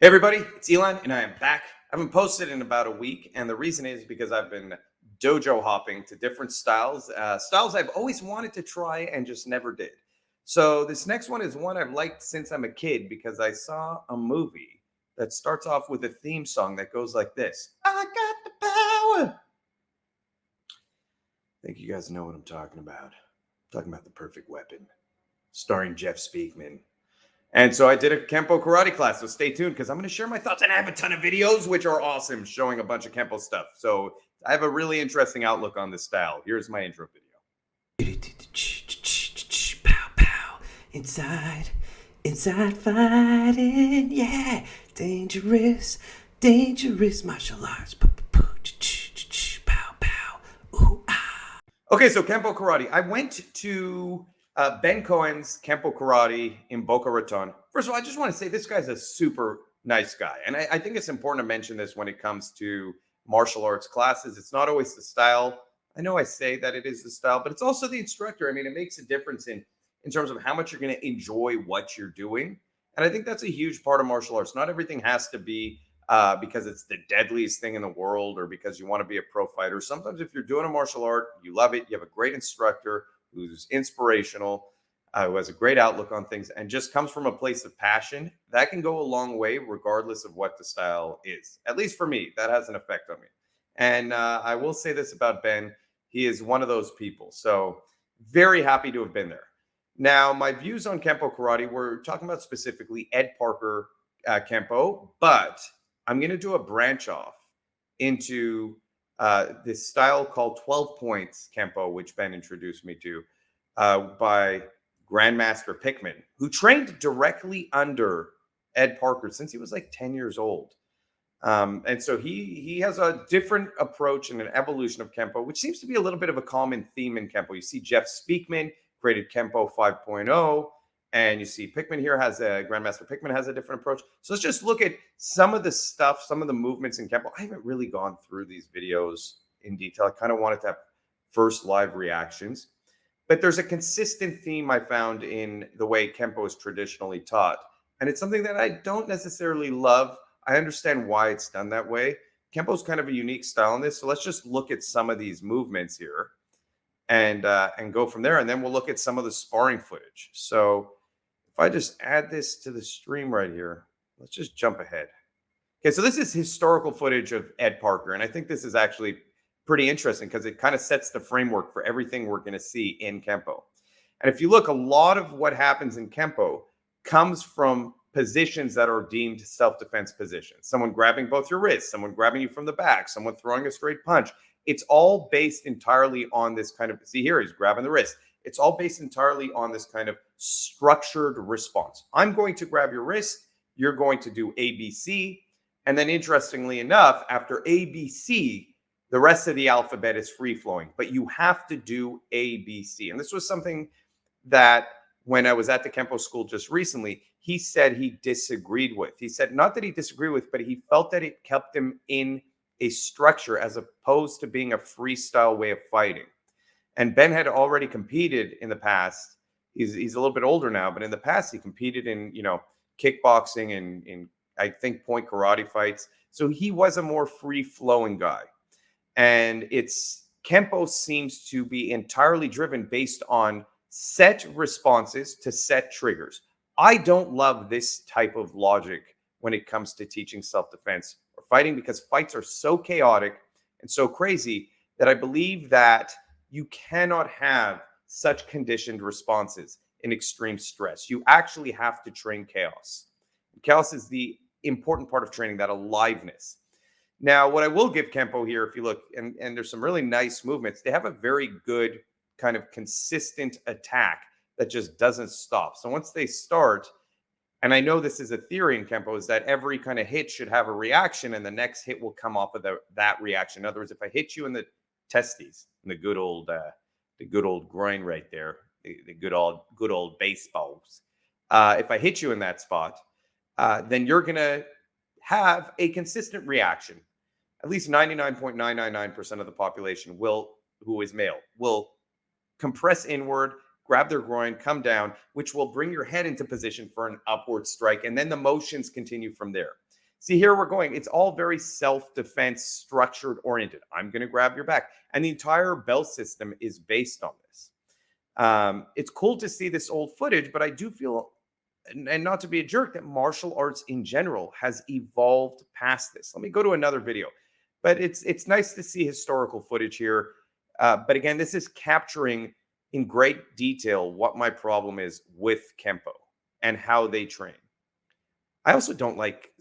Hey everybody, it's Elon and I am back. I haven't posted in about a week, and the reason is because I've been dojo hopping to different styles I've always wanted to try and just never did. So this next one is one I've liked since I'm a kid because I saw a movie that starts off with a theme song that goes like this. I got the power. I think you guys know what I'm talking about. I'm talking about The Perfect Weapon, starring Jeff Speakman. And so I did a Kenpo karate class. So stay tuned because I'm going to share my thoughts. And I have a ton of videos, which are awesome, showing a bunch of Kenpo stuff. So I have a really interesting outlook on this style. Here's my intro video. Pow pow, inside fighting, yeah, dangerous martial arts. Pow pow, ooh ah. Okay, so Kenpo karate. I went to Ben Cohen's Kenpo karate in Boca Raton. First of all, I just want to say this guy's a super nice guy. And I think it's important to mention this when it comes to martial arts classes. It's not always the style. I know I say that it is the style, but it's also the instructor. I mean, it makes a difference in terms of how much you're going to enjoy what you're doing. And I think that's a huge part of martial arts. Not everything has to be because it's the deadliest thing in the world or because you want to be a pro fighter. Sometimes if you're doing a martial art, you love it, you have a great instructor who's inspirational, who has a great outlook on things and just comes from a place of passion, that can go a long way regardless of what the style is. At least for me, that has an effect on me. And I will say this about Ben. He is one of those people. So very happy to have been there. Now, my views on Kenpo karate, we're talking about specifically Ed Parker Kenpo, but I'm going to do a branch off into this style called 12 points Kenpo, which Ben introduced me to by Grandmaster Pickman, who trained directly under Ed Parker since he was like 10 years old. And so he has a different approach and an evolution of Kenpo, which seems to be a little bit of a common theme in Kenpo. You see Jeff Speakman created Kenpo 5.0, and you see Pickman here Grandmaster Pickman has a different approach. So let's just look at some of the stuff, some of the movements in Kenpo. I haven't really gone through these videos in detail. I kind of wanted to have first live reactions. But there's a consistent theme I found in the way Kenpo is traditionally taught. And it's something that I don't necessarily love. I understand why it's done that way. Kenpo is kind of a unique style in this. So let's just look at some of these movements here and go from there. And then we'll look at some of the sparring footage. So if I just add this to the stream right here, let's just jump ahead. Okay, so this is historical footage of Ed Parker. And I think this is actually pretty interesting because it kind of sets the framework for everything we're going to see in Kenpo. And if you look, a lot of what happens in Kenpo comes from positions that are deemed self-defense positions. Someone grabbing both your wrists, someone grabbing you from the back, someone throwing a straight punch. It's all based entirely on this kind of, see here, he's grabbing the wrist. It's all based entirely on this kind of structured response. I'm going to grab your wrist. You're going to do ABC. And then interestingly enough, after ABC, the rest of the alphabet is free flowing, but you have to do ABC. And this was something that when I was at the Kenpo school just recently, he said he disagreed with. He said not that he disagreed with, but he felt that it kept him in a structure as opposed to being a freestyle way of fighting. And Ben had already competed in the past. He's a little bit older now, but in the past he competed in, kickboxing and in I think point karate fights. So he was a more free flowing guy. And it's Kenpo seems to be entirely driven based on set responses to set triggers. I don't love this type of logic when it comes to teaching self-defense or fighting because fights are so chaotic and so crazy that I believe that you cannot have such conditioned responses in extreme stress. You actually have to train chaos. Chaos is the important part of training, that aliveness. Now, what I will give Kenpo here, if you look, and there's some really nice movements, they have a very good kind of consistent attack that just doesn't stop. So once they start, and I know this is a theory in Kenpo, is that every kind of hit should have a reaction and the next hit will come off of that reaction. In other words, if I hit you in the testes, in the good old groin right there, the good old baseballs, if I hit you in that spot, then you're going to have a consistent reaction. At least 99.999% of the population who is male, will compress inward, grab their groin, come down, which will bring your head into position for an upward strike. And then the motions continue from there. See, here we're going. It's all very self-defense, structured oriented. I'm going to grab your back. And the entire bell system is based on this. It's cool to see this old footage, but I do feel, and not to be a jerk, that martial arts in general has evolved past this. Let me go to another video. But it's nice to see historical footage here. But again, this is capturing in great detail what my problem is with Kenpo and how they train. I also don't like,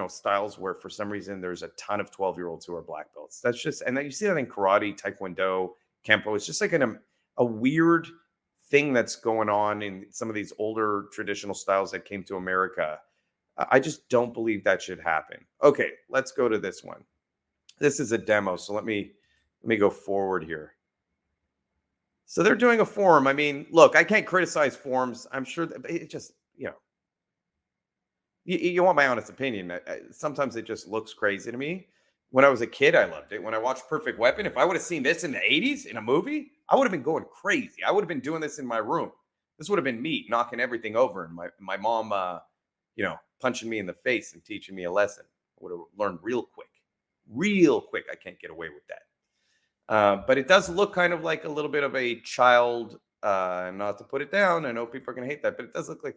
styles where for some reason there's a ton of 12-year-olds who are black belts. That's just, and then you see that in karate, taekwondo, Kenpo. It's just like a weird thing that's going on in some of these older traditional styles that came to America. I just don't believe that should happen. Okay, let's go to this one. This is a demo, so let me go forward here. So they're doing a form. I mean, look, I can't criticize forms. I'm sure that it just, you want my honest opinion. Sometimes it just looks crazy to me. When I was a kid, I loved it. When I watched Perfect Weapon, if I would have seen this in the 80s in a movie, I would have been going crazy. I would have been doing this in my room. This would have been me knocking everything over, and my mom, punching me in the face and teaching me a lesson. I would have learned real quick. Real quick. I can't get away with that. But it does look kind of like a little bit of a child, not to put it down. I know people are going to hate that, but it does look like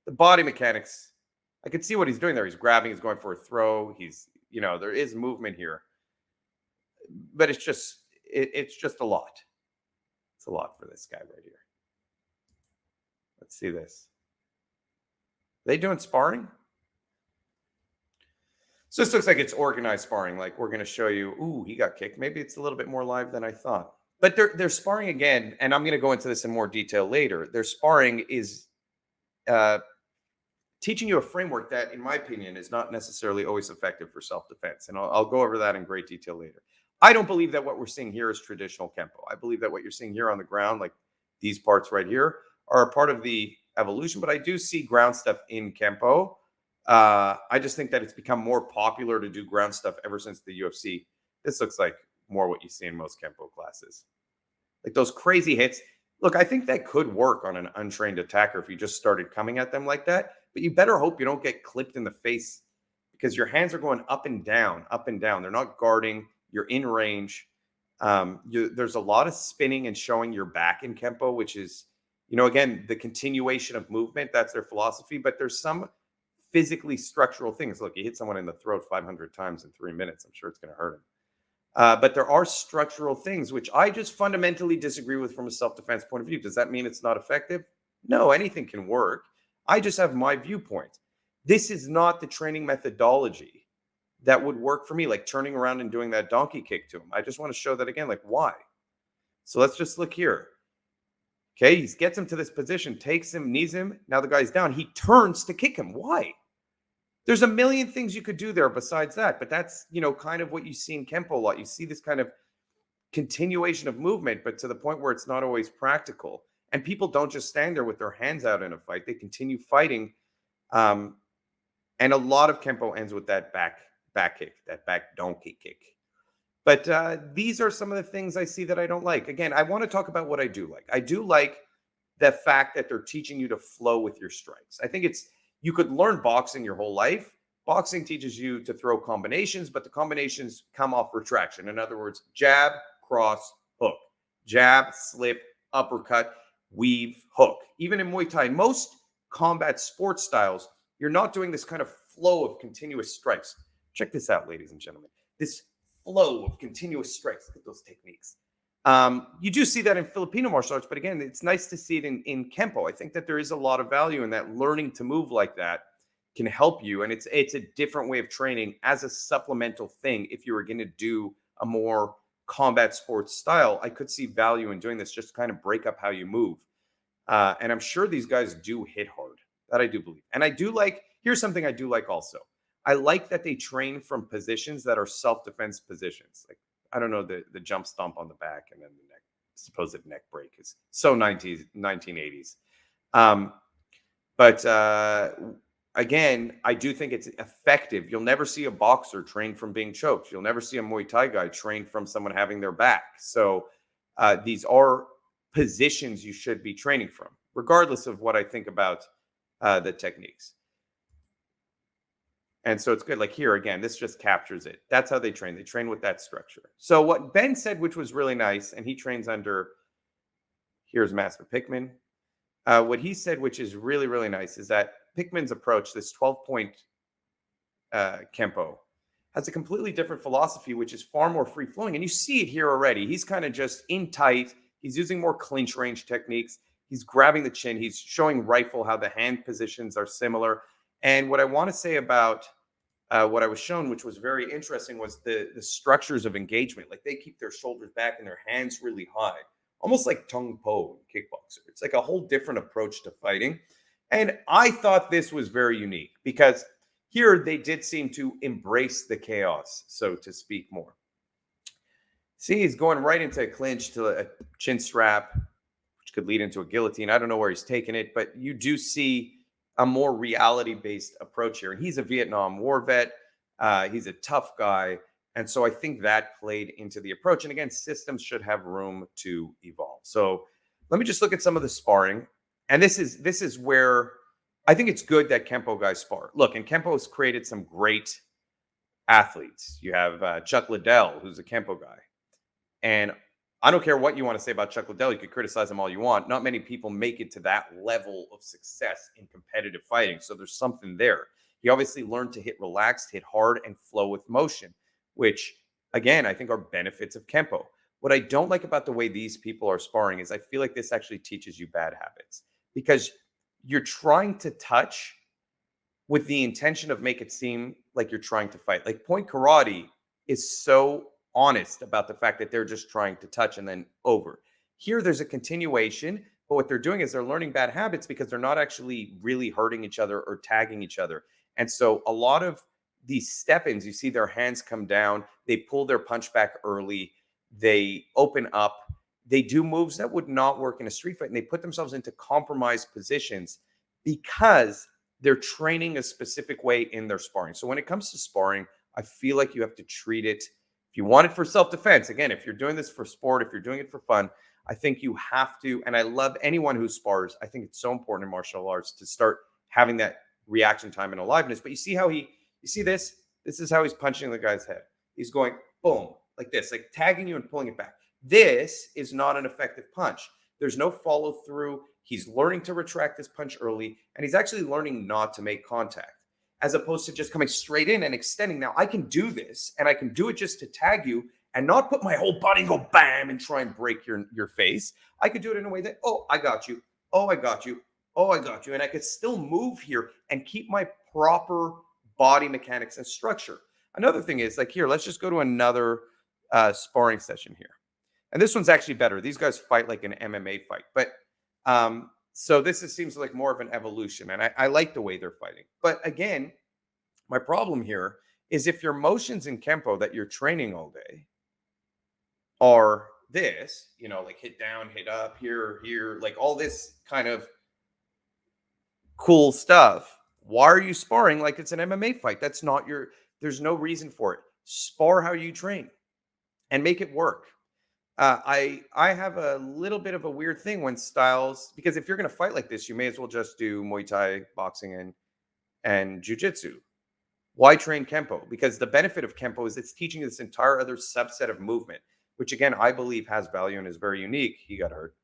the body mechanics. I can see what he's doing there. He's grabbing, he's going for a throw. There is movement here, but it's just a lot. It's a lot for this guy right here. Let's see this. Are they doing sparring? So this looks like it's organized sparring. Like we're going to show you, ooh, he got kicked. Maybe it's a little bit more live than I thought. But they're sparring again, and I'm going to go into this in more detail later. Their sparring is teaching you a framework that, in my opinion, is not necessarily always effective for self-defense. And I'll go over that in great detail later. I don't believe that what we're seeing here is traditional Kenpo. I believe that what you're seeing here on the ground, like these parts right here, are a part of the evolution. But I do see ground stuff in Kenpo. I just think that it's become more popular to do ground stuff ever since the UFC. This looks like more what you see in most Kenpo classes. Like those crazy hits. Look, I think that could work on an untrained attacker if you just started coming at them like that. But you better hope you don't get clipped in the face because your hands are going up and down, up and down. They're not guarding. You're in range. There's a lot of spinning and showing your back in Kenpo, which is, again, the continuation of movement. That's their philosophy. But there's some physically structural things. Look, you hit someone in the throat 500 times in 3 minutes. I'm sure it's going to hurt him. But there are structural things which I just fundamentally disagree with from a self-defense point of view. Does that mean it's not effective? No, anything can work. I just have my viewpoint. This is not the training methodology that would work for me, like turning around and doing that donkey kick to him. I just want to show that again, like why? So let's just look here. Okay, he gets him to this position, takes him, knees him. Now the guy's down. He turns to kick him. Why? There's a million things you could do there besides that, but that's, kind of what you see in Kenpo a lot. You see this kind of continuation of movement, but to the point where it's not always practical. And people don't just stand there with their hands out in a fight. They continue fighting. And a lot of Kenpo ends with that back kick, that back donkey kick. But these are some of the things I see that I don't like. Again, I want to talk about what I do like. I do like the fact that they're teaching you to flow with your strikes. I think you could learn boxing your whole life. Boxing teaches you to throw combinations, but the combinations come off retraction. In other words, jab, cross, hook, jab, slip, uppercut, weave, hook. Even in Muay Thai, most combat sports styles, you're not doing this kind of flow of continuous strikes. Check this out, ladies and gentlemen. This flow of continuous strikes. Look at those techniques. You do see that in Filipino martial arts, but again, it's nice to see it in Kenpo. I think that there is a lot of value in that. Learning to move like that can help you, and it's a different way of training as a supplemental thing. If you were going to do a more combat sports style, I could see value in doing this, just to kind of break up how you move. And I'm sure these guys do hit hard. That I do believe. And I do like, here's something I do like also. I like that they train from positions that are self-defense positions. Like, I don't know, the jump stomp on the back and then the supposed neck break is so 1980s. But again, I do think it's effective. You'll never see a boxer trained from being choked. You'll never see a Muay Thai guy trained from someone having their back. So these are positions you should be training from, regardless of what I think about the techniques. And so it's good. Like here again, this just captures it. That's how they train. They train with that structure. So what Ben said, which was really nice, and he trains under here's Master Pickman. What he said, which is really, really nice, is that Pickman's approach, this 12-point Kenpo, has a completely different philosophy, which is far more free flowing. And you see it here already. He's kind of just in tight. He's using more clinch range techniques. He's grabbing the chin. He's showing rifle how the hand positions are similar. And what I want to say about what I was shown, which was very interesting, was the structures of engagement. Like they keep their shoulders back and their hands really high, almost like Tung Po in kickboxer. It's like a whole different approach to fighting. And I thought this was very unique because here they did seem to embrace the chaos, so to speak, more. See, he's going right into a clinch to a chin strap, which could lead into a guillotine. I don't know where he's taking it, but you do see a more reality-based approach here. And he's a Vietnam War vet. He's a tough guy. And so I think that played into the approach. And again, systems should have room to evolve. So let me just look at some of the sparring. And this is where I think it's good that Kenpo guys spar. Look, and Kenpo has created some great athletes. You have Chuck Liddell, who's a Kenpo guy. And I don't care what you want to say about Chuck Liddell. You could criticize him all you want. Not many people make it to that level of success in competitive fighting. So there's something there. He obviously learned to hit relaxed, hit hard, and flow with motion, which, again, I think are benefits of Kenpo. What I don't like about the way these people are sparring is I feel like this actually teaches you bad habits because you're trying to touch with the intention of make it seem like you're trying to fight. Like point karate is so honest about the fact that they're just trying to touch and then over. Here, there's a continuation, but what they're doing is they're learning bad habits because they're not actually really hurting each other or tagging each other. And so a lot of these step-ins, you see their hands come down, they pull their punch back early, they open up, they do moves that would not work in a street fight, and they put themselves into compromised positions because they're training a specific way in their sparring. So when it comes to sparring, I feel like you have to treat it. If you want it for self-defense, again, if you're doing this for sport, if you're doing it for fun, I think you have to, and I love anyone who spars. I think it's so important in martial arts to start having that reaction time and aliveness. But you see how you see this? This is how he's punching the guy's head. He's going boom, like this, like tagging you and pulling it back. This is not an effective punch. There's no follow through. He's learning to retract his punch early, and he's actually learning not to make contact, as opposed to just coming straight in and extending. Now, I can do this, and I can do it just to tag you and not put my whole body and go bam and try and break your face. I could do it in a way that, oh, I got you. Oh, I got you. Oh, I got you. And I could still move here and keep my proper body mechanics and structure. Another thing is, like here, let's just go to another sparring session here. And this one's actually better. These guys fight like an MMA fight. But so seems like more of an evolution. And I like the way they're fighting. But again, my problem here is if your motions in Kenpo that you're training all day are this, like hit down, hit up, here, like all this kind of cool stuff. Why are you sparring like it's an MMA fight? There's no reason for it. Spar how you train and make it work. I have a little bit of a weird thing when styles, because if you're going to fight like this, you may as well just do Muay Thai, boxing, and Jiu-Jitsu. Why train Kenpo? Because the benefit of Kenpo is it's teaching you this entire other subset of movement, which again, I believe has value and is very unique. He got hurt.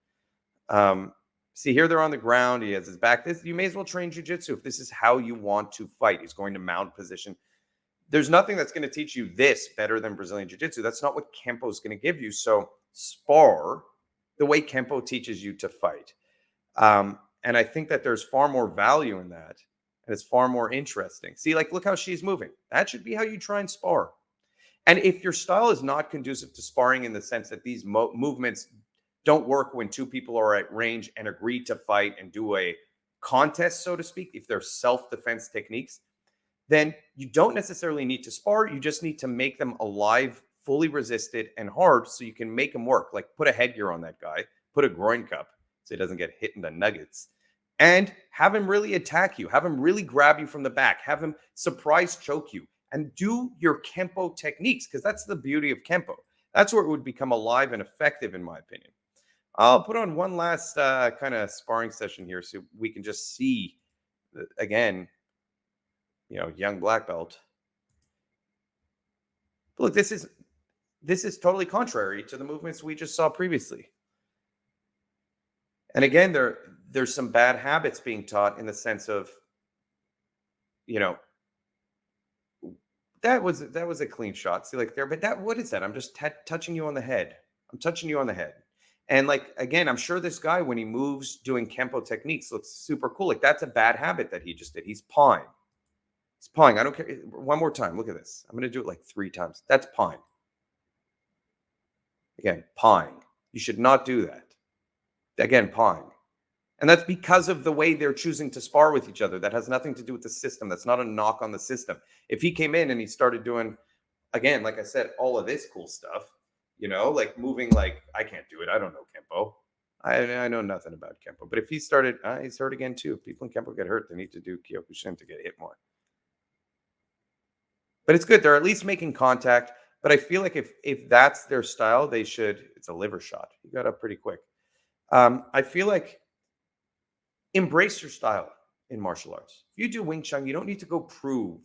See here, they're on the ground. He has his back. You may as well train Jiu-Jitsu if this is how you want to fight. He's going to mount position. There's nothing that's going to teach you this better than Brazilian Jiu-Jitsu. That's not what Kenpo is going to give you. So spar the way Kenpo teaches you to fight. And I think that there's far more value in that. And it's far more interesting. See, like, look how she's moving. That should be how you try and spar. And if your style is not conducive to sparring in the sense that these movements don't work when two people are at range and agree to fight and do a contest, so to speak, if they're self-defense techniques, then you don't necessarily need to spar. You just need to make them alive, fully resisted, and hard so you can make them work. Like put a headgear on that guy, put a groin cup so he doesn't get hit in the nuggets, and have him really attack you, have him really grab you from the back, have him surprise choke you, and do your Kenpo techniques, because that's the beauty of Kenpo. That's where it would become alive and effective, in my opinion. I'll put on one last kind of sparring session here so we can just see, again, young black belt. But look, this is totally contrary to the movements we just saw previously. And again, there's some bad habits being taught in the sense of, you know, that was a clean shot. See, like there, but that what is that? I'm just touching you on the head. I'm touching you on the head. And like again, I'm sure this guy when he moves doing Kenpo techniques looks super cool. Like that's a bad habit that he just did. He's pawing. He's pawing. I don't care. One more time. Look at this. I'm going to do it like 3 times. That's pawing. Again, pawing. You should not do that. Again, pawing. And that's because of the way they're choosing to spar with each other. That has nothing to do with the system. That's not a knock on the system. If he came in and he started doing, again, like I said, all of this cool stuff, like moving like, I can't do it. I don't know Kenpo. I know nothing about Kenpo. But if he started, he's hurt again too. If people in Kenpo get hurt, they need to do Kyokushin to get hit more. But it's good. They're at least making contact. But I feel like if that's their style, they should. It's a liver shot. He got up pretty quick. I feel like embrace your style in martial arts. If you do Wing Chun, you don't need to go prove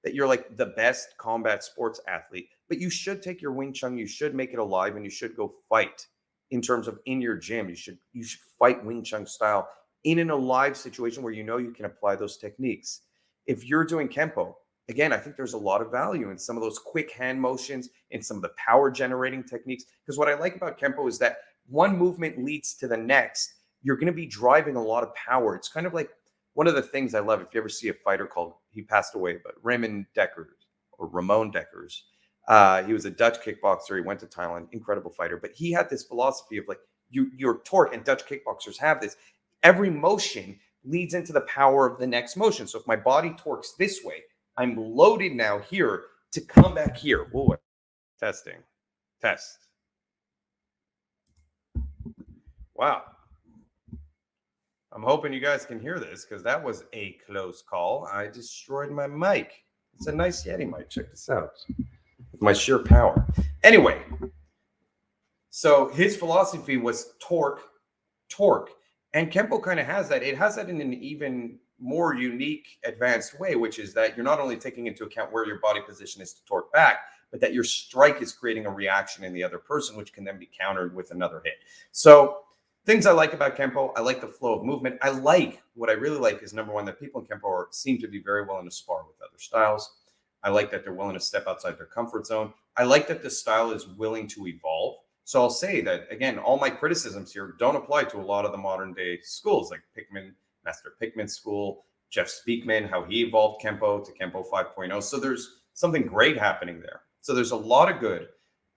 that you're like the best combat sports athlete, but you should take your Wing Chun, you should make it alive, and you should go fight in terms of in your gym. You should fight Wing Chun style in an alive situation where you can apply those techniques. If you're doing Kenpo, again, I think there's a lot of value in some of those quick hand motions, in some of the power generating techniques. Because what I like about Kenpo is that one movement leads to the next. You're going to be driving a lot of power. It's kind of like one of the things I love. If you ever see a fighter called, he passed away, but Ramon Dekkers. He was a Dutch kickboxer. He went to Thailand, incredible fighter. But he had this philosophy of like your torque, and Dutch kickboxers have this. Every motion leads into the power of the next motion. So if my body torques this way, I'm loaded now here to come back here. Whoa, testing. Test. Wow. I'm hoping you guys can hear this because that was a close call. I destroyed my mic. It's a nice Yeti mic. Check this out. With my sheer power. Anyway, so his philosophy was torque. And Kenpo kind of has that. It has that in an even more unique, advanced way, which is that you're not only taking into account where your body position is to torque back, but that your strike is creating a reaction in the other person, which can then be countered with another hit. So things I like about Kenpo, I like the flow of movement. What I really like is, number one, that people in Kenpo seem to be very willing to spar with other styles. I like that they're willing to step outside their comfort zone. I like that the style is willing to evolve. So I'll say that, again, all my criticisms here don't apply to a lot of the modern day schools like Master Pickman's school, Jeff Speakman, how he evolved Kenpo to Kenpo 5.0. So there's something great happening there. So there's a lot of good.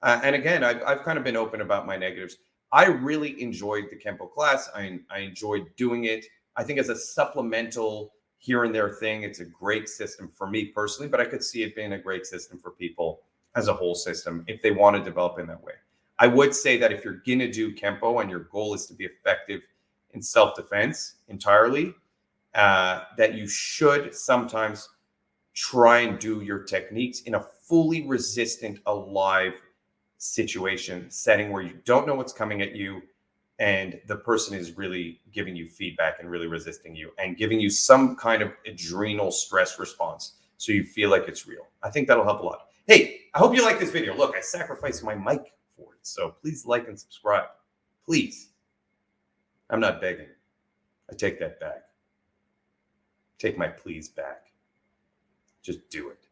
And again, I've kind of been open about my negatives. I really enjoyed the Kenpo class. I enjoyed doing it. I think as a supplemental here and there thing, it's a great system for me personally, but I could see it being a great system for people as a whole system if they want to develop in that way. I would say that if you're going to do Kenpo and your goal is to be effective in self-defense entirely, that you should sometimes try and do your techniques in a fully resistant, alive setting where you don't know what's coming at you and the person is really giving you feedback and really resisting you and giving you some kind of adrenal stress response so you feel like it's real. I think that'll help a lot. Hey, I hope you like this video. Look, I sacrificed my mic for it, so please like and subscribe. Please. I'm not begging. I take that back. Take my please back. Just do it.